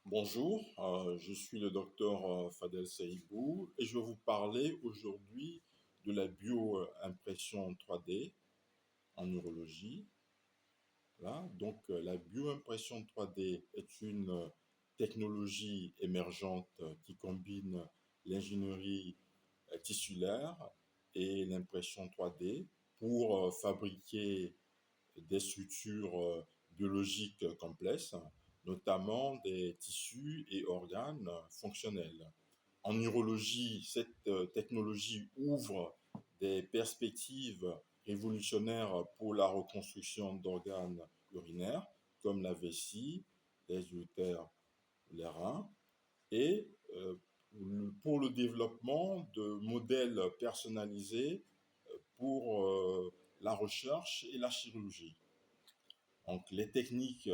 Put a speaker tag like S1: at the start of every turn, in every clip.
S1: Bonjour, je suis le docteur Fadel Saïbou et je vais vous parler aujourd'hui de la bioimpression 3D en neurologie. Là, la bioimpression 3D est une technologie émergente qui combine l'ingénierie tissulaire et l'impression 3D pour fabriquer des structures biologiques complexes, notamment des tissus et organes fonctionnels. En neurologie, cette technologie ouvre des perspectives révolutionnaires pour la reconstruction d'organes urinaires, comme la vessie, les urétères, les reins, et pour le développement de modèles personnalisés pour la recherche et la chirurgie. Donc, les techniques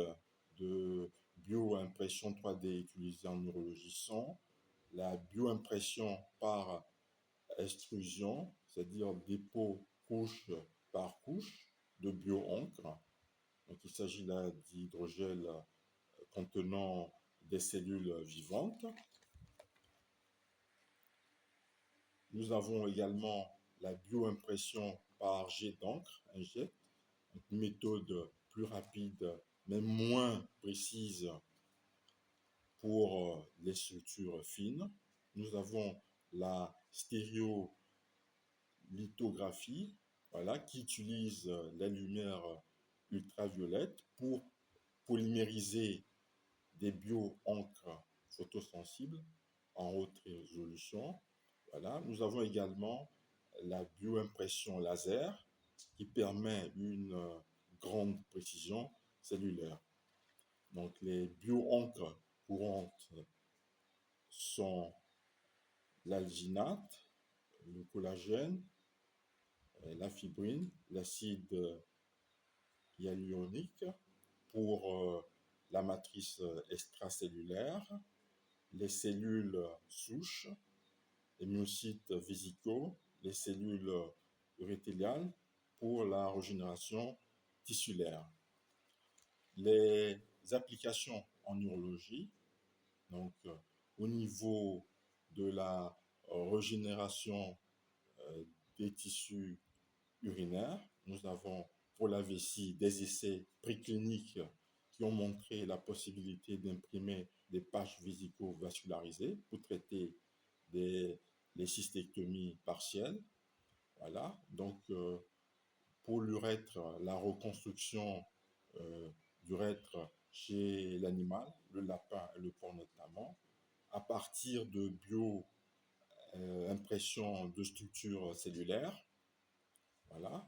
S1: de bioimpression 3D utilisées en neurologie sont la bioimpression par extrusion, c'est-à-dire dépôt couche par couche de bio-encre. Donc, il s'agit là d'hydrogel contenant des cellules vivantes. Nous avons également la bioimpression par jet d'encre, un jet, une méthode plus rapide mais moins précise pour les structures fines. Nous avons la stéréolithographie, voilà, qui utilise la lumière ultraviolettes pour polymériser des bio-encres photosensibles en haute résolution. Voilà. Nous avons également la bioimpression laser qui permet une grande précision cellulaire. Donc les bio-encres courantes sont l'alginate, le collagène, la fibrine, l'acide hyaluronique pour la matrice extracellulaire, les cellules souches, les myocytes vésicaux, les cellules urétériales pour la régénération tissulaire. Les applications en neurologie, donc au niveau de la régénération des tissus urinaires, nous avons pour la vessie des essais précliniques qui ont montré la possibilité d'imprimer des patchs vésico-vascularisés pour traiter les cystectomies partielles. Voilà. Donc, pour l'urètre, la reconstruction d'urètre chez l'animal, le lapin et le porc notamment, à partir de bio-impression de structures cellulaires. Voilà.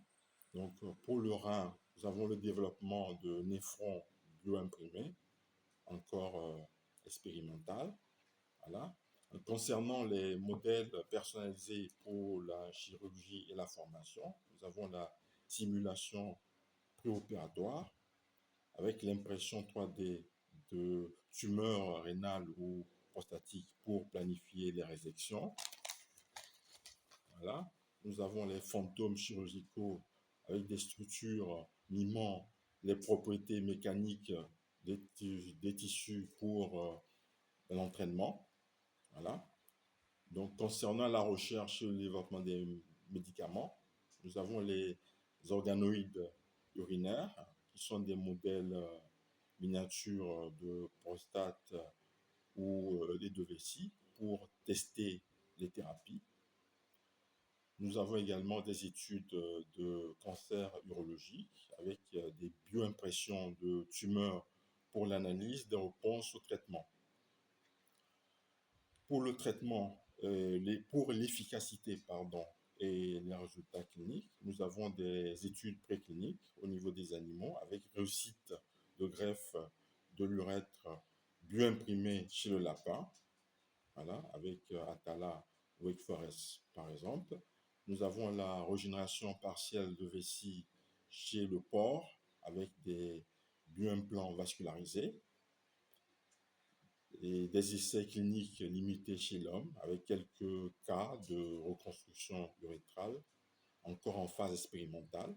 S1: Donc, pour le rein, nous avons le développement de néphrons bioimprimés, encore expérimental. Voilà. Concernant les modèles personnalisés pour la chirurgie et la formation, nous avons la simulation préopératoire avec l'impression 3D de tumeurs rénales ou prostatiques pour planifier les résections. Voilà. Nous avons les fantômes chirurgicaux avec des structures mimant les propriétés mécaniques des tissus pour l'entraînement. Voilà. Donc, concernant la recherche et le développement des médicaments, nous avons les organoïdes urinaires, qui sont des modèles miniatures de prostate ou de vessie pour tester les thérapies. Nous avons également des études de cancer urologique avec des bioimpressions de tumeurs pour l'analyse des réponses au traitement. Pour le traitement, pour l'efficacité et les résultats cliniques, nous avons des études précliniques au niveau des animaux avec réussite de greffe de l'urètre bioimprimé chez le lapin, voilà, avec Atala Wake Forest par exemple. Nous avons la régénération partielle de vessie chez le porc avec des bioimplants vascularisés et des essais cliniques limités chez l'homme avec quelques cas de reconstruction urétrale encore en phase expérimentale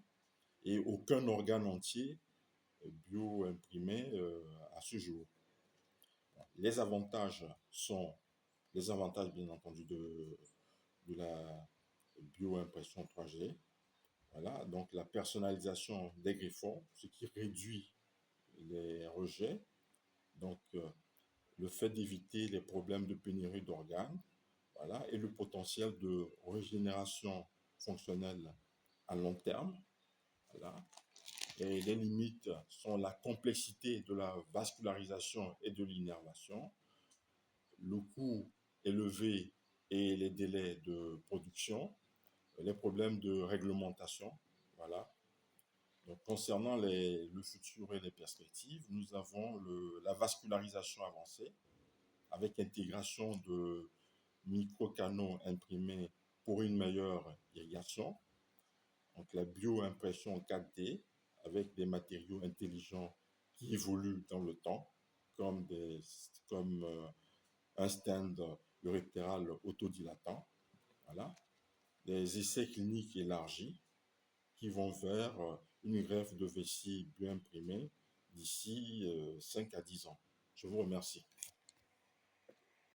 S1: et aucun organe entier bioimprimé à ce jour. Les avantages sont les avantages, bien entendu, de la bioimpression 3G. Voilà, donc la personnalisation des griffons, ce qui réduit les rejets. Donc, le fait d'éviter les problèmes de pénurie d'organes, voilà, et le potentiel de régénération fonctionnelle à long terme. Voilà. Et les limites sont la complexité de la vascularisation et de l'innervation, le coût élevé et les délais de production, les problèmes de réglementation. Voilà. Donc, concernant le futur et les perspectives, nous avons la vascularisation avancée avec intégration de microcanaux imprimés pour une meilleure irrigation. Donc, la bioimpression 4D avec des matériaux intelligents qui évoluent dans le temps, comme un stand urétéral autodilatant. Voilà. Des essais cliniques élargis qui vont vers une greffe de vessie bioimprimée d'ici 5 à 10 ans. Je vous remercie.